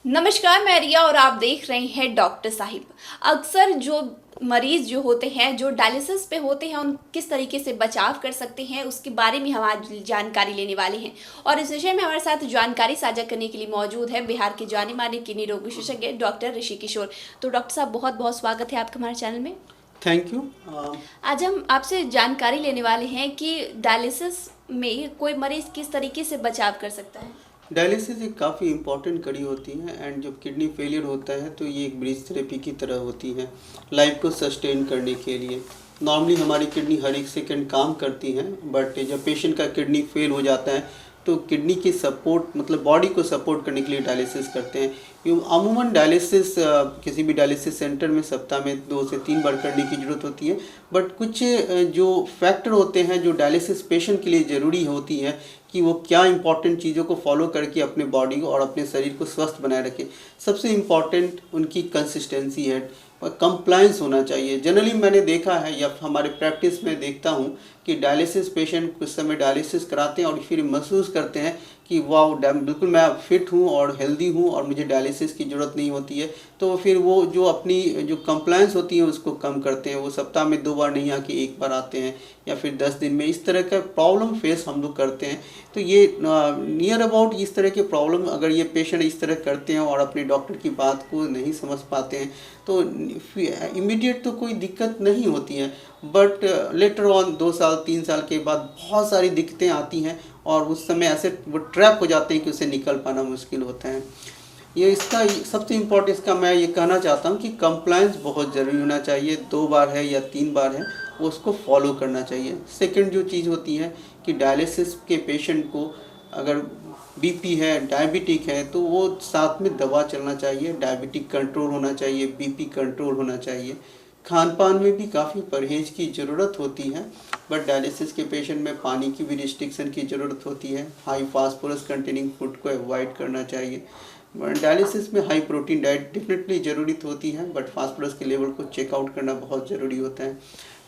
नमस्कार, मैं रिया और आप देख रहे हैं डॉक्टर साहिब। अक्सर जो मरीज जो होते हैं, जो डायलिसिस पे होते हैं, उन किस तरीके से बचाव कर सकते हैं उसके बारे में हम आज जानकारी लेने वाले हैं। और इस विषय में हमारे साथ जानकारी साझा करने के लिए मौजूद है बिहार के जाने माने किडनी रोग विशेषज्ञ डॉक्टर ऋषि किशोर। तो डॉक्टर साहब, बहुत बहुत स्वागत है आपका हमारे चैनल में। Thank you. आज हम आपसे जानकारी लेने वाले हैं कि डायलिसिस में कोई मरीज किस तरीके से बचाव कर सकता है। डायलिसिस एक काफ़ी इम्पॉर्टेंट कड़ी होती है एंड जब किडनी फेलियर होता है तो ये एक ब्रिज थेरेपी की तरह होती है लाइफ को सस्टेन करने के लिए। नॉर्मली हमारी किडनी हर एक सेकंड काम करती है, बट जब पेशेंट का किडनी फेल हो जाता है तो किडनी की सपोर्ट मतलब बॉडी को सपोर्ट करने के लिए डायलिसिस करते हैं। अमूमन डायलिसिस किसी भी डायलिसिस सेंटर में सप्ताह में 2 से 3 बार करने की ज़रूरत होती है, बट कुछ जो फैक्टर होते हैं जो डायलिसिस पेशेंट के लिए ज़रूरी होती है कि वो क्या इंपॉर्टेंट चीज़ों को फॉलो करके अपने बॉडी को और अपने शरीर को स्वस्थ बनाए रखें। सबसे इम्पॉर्टेंट उनकी कंसिस्टेंसी है, कंप्लायंस होना चाहिए। जनरली मैंने देखा है या हमारे प्रैक्टिस में देखता हूँ कि डायलिसिस पेशेंट कुछ समय डायलिसिस कराते हैं और फिर महसूस करते हैं कि वाह बिल्कुल मैं फिट हूँ और हेल्दी हूँ और मुझे डायलिसिस की ज़रूरत नहीं होती है। तो फिर वो जो अपनी जो कंप्लायंस होती है उसको कम करते हैं। वो सप्ताह में 2 बार नहीं आके 1 बार आते हैं या फिर 10 दिन में। इस तरह का प्रॉब्लम फेस हम लोग करते हैं। तो ये नियर अबाउट इस तरह के प्रॉब्लम अगर ये पेशेंट इस तरह करते हैं और अपने डॉक्टर की बात को नहीं समझ पाते हैं तो इमीडिएट तो कोई दिक्कत नहीं होती है, बट लेटर ऑन 2 साल 3 साल के बाद बहुत सारी दिक्कतें आती हैं और उस समय ऐसे वो ट्रैप हो जाते हैं कि उससे निकल पाना मुश्किल होता है। ये इसका सबसे इम्पोर्टेंट इसका मैं ये कहना चाहता हूँ कि कंप्लायंस बहुत ज़रूरी होना चाहिए। 2 बार है या 3 बार है वो उसको फॉलो करना चाहिए। सेकंड जो चीज़ होती है कि डायलिसिस के पेशेंट को अगर बीपी है, डायबिटिक है, तो वो साथ में दवा चलना चाहिए। डायबिटिक कंट्रोल होना चाहिए, बीपी कंट्रोल होना चाहिए। खान पान में भी काफ़ी परहेज की ज़रूरत होती है, बट डायलिसिस के पेशेंट में पानी की भी रिस्ट्रिक्शन की ज़रूरत होती है। हाई फास्फोरस कंटेनिंग फूड को अवॉइड करना चाहिए। डायलिसिस में हाई प्रोटीन डाइट डेफिनेटली ज़रूरी होती है, बट फास्फोरस के लेवल को चेकआउट करना बहुत ज़रूरी होता है।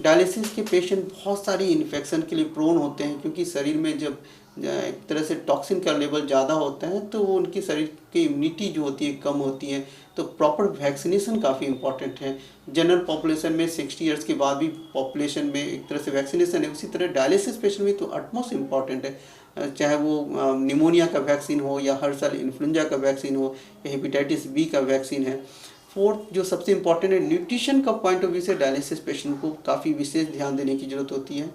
डायलिसिस के पेशेंट बहुत सारी इन्फेक्शन के लिए प्रोन होते हैं, क्योंकि शरीर में जब एक तरह से टॉक्सिन का लेवल ज़्यादा होता है तो वो उनकी शरीर की इम्यूनिटी जो होती है कम होती है। तो प्रॉपर वैक्सीनेशन काफ़ी इंपॉर्टेंट है। जनरल पॉपुलेशन में 60 ईयर्स के बाद भी पॉपुलेशन में एक तरह से वैक्सीनेशन है, उसी तरह डायलिसिस पेशेंट में तो अटमोस्ट इम्पॉर्टेंट है। चाहे वो निमोनिया का वैक्सीन हो या हर साल इन्फ्लुएंजा का वैक्सीन हो या हेपेटाइटिस बी का वैक्सीन है। फोर्थ जो सबसे इम्पॉर्टेंट है, न्यूट्रिशन का पॉइंट ऑफ व्यू से डायलिसिस पेशेंट को काफ़ी विशेष ध्यान देने की ज़रूरत होती है।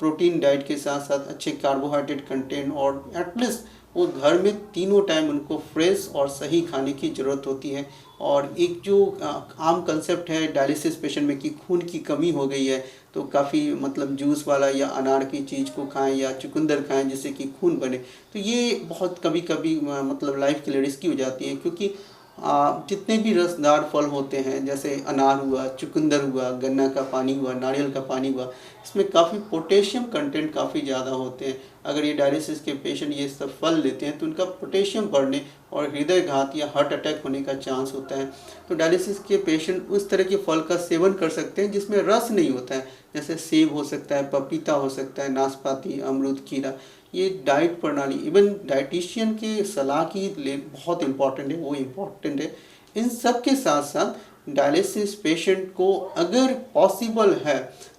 प्रोटीन डाइट के साथ साथ अच्छे कार्बोहाइड्रेट कंटेंट और एटलीस्ट वो घर में तीनों टाइम उनको फ्रेश और सही खाने की ज़रूरत होती है। और एक जो आम कंसेप्ट है डायलिसिस पेशेंट में कि खून की कमी हो गई है तो काफ़ी मतलब जूस वाला या अनार की चीज़ को खाएं या चुकंदर खाएं जिससे कि खून बने। तो ये बहुत कभी कभी मतलब लाइफ के लिए रिस्की हो जाती है, क्योंकि जितने भी रसदार फल होते हैं जैसे अनार हुआ, चुकंदर हुआ, गन्ना का पानी हुआ, नारियल का पानी हुआ, इसमें काफ़ी पोटेशियम कंटेंट काफ़ी ज़्यादा होते हैं। अगर ये डायलिसिस के पेशेंट ये सब फल लेते हैं तो उनका पोटेशियम बढ़ने और हृदय घात या हार्ट अटैक होने का चांस होता है। तो डायलिसिस के पेशेंट उस तरह के फल का सेवन कर सकते हैं जिसमें रस नहीं होता है, जैसे सेब हो सकता है, पपीता हो सकता है, नाशपाती, अमरूद, खीरा। ये डाइट प्रणाली इवन डाइटिशियन के सलाह की ले बहुत इम्पॉर्टेंट है, वो इम्पॉर्टेंट है। इन सब के साथ साथ डायलिसिस पेशेंट को अगर पॉसिबल है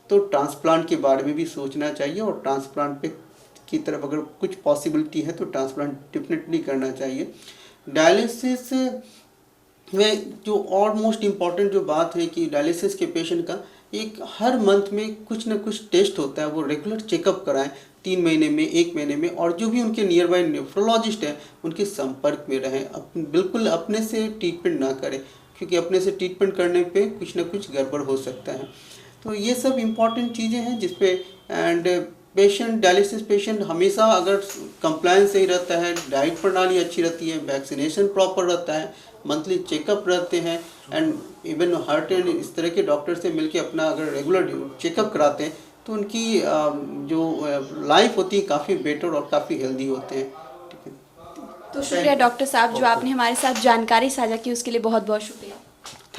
तो ट्रांसप्लांट के बारे में भी सोचना चाहिए, और ट्रांसप्लांट पे की तरफ अगर कुछ पॉसिबिलिटी है तो ट्रांसप्लांट डेफिनेटली करना चाहिए। डायलिसिस में जो और मोस्ट इम्पॉर्टेंट जो बात है कि डायलिसिस के पेशेंट का एक हर मंथ में कुछ ना कुछ टेस्ट होता है, वो रेगुलर चेकअप कराएं 3 महीने में, 1 महीने में, और जो भी उनके नियर बाई नेफ्रोलॉजिस्ट हैं उनके संपर्क में रहें। बिल्कुल अपने से ट्रीटमेंट ना करें, क्योंकि अपने से ट्रीटमेंट करने पे कुछ ना कुछ गड़बड़ हो सकता है। तो ये सब इम्पॉर्टेंट चीज़ें हैं जिसपे एंड पेशेंट डायलिसिस पेशेंट हमेशा अगर कंप्लायंस सही रहता है, डाइट प्रणाली अच्छी रहती है, वैक्सीनेशन प्रॉपर रहता है, मंथली चेकअप रहते हैं एंड इवन हार्ट एंड इस तरह के डॉक्टर से मिलके अपना अगर रेगुलर चेकअप कराते हैं तो उनकी जो लाइफ होती है काफ़ी बेटर और काफ़ी हेल्दी होते हैं। ठीक है, तो शुक्रिया डॉक्टर साहब, जो आपने हमारे साथ जानकारी साझा की उसके लिए बहुत बहुत शुक्रिया।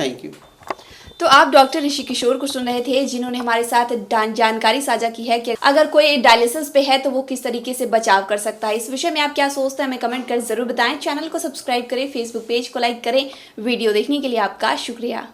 Thank you. तो आप डॉक्टर ऋषि किशोर को सुन रहे थे, जिन्होंने हमारे साथ जानकारी साझा की है कि अगर कोई डायलिसिस पे है तो वो किस तरीके से बचाव कर सकता है। इस विषय में आप क्या सोचते हैं हमें कमेंट कर जरूर बताएं। चैनल को सब्सक्राइब करें, फेसबुक पेज को लाइक करें। वीडियो देखने के लिए आपका शुक्रिया।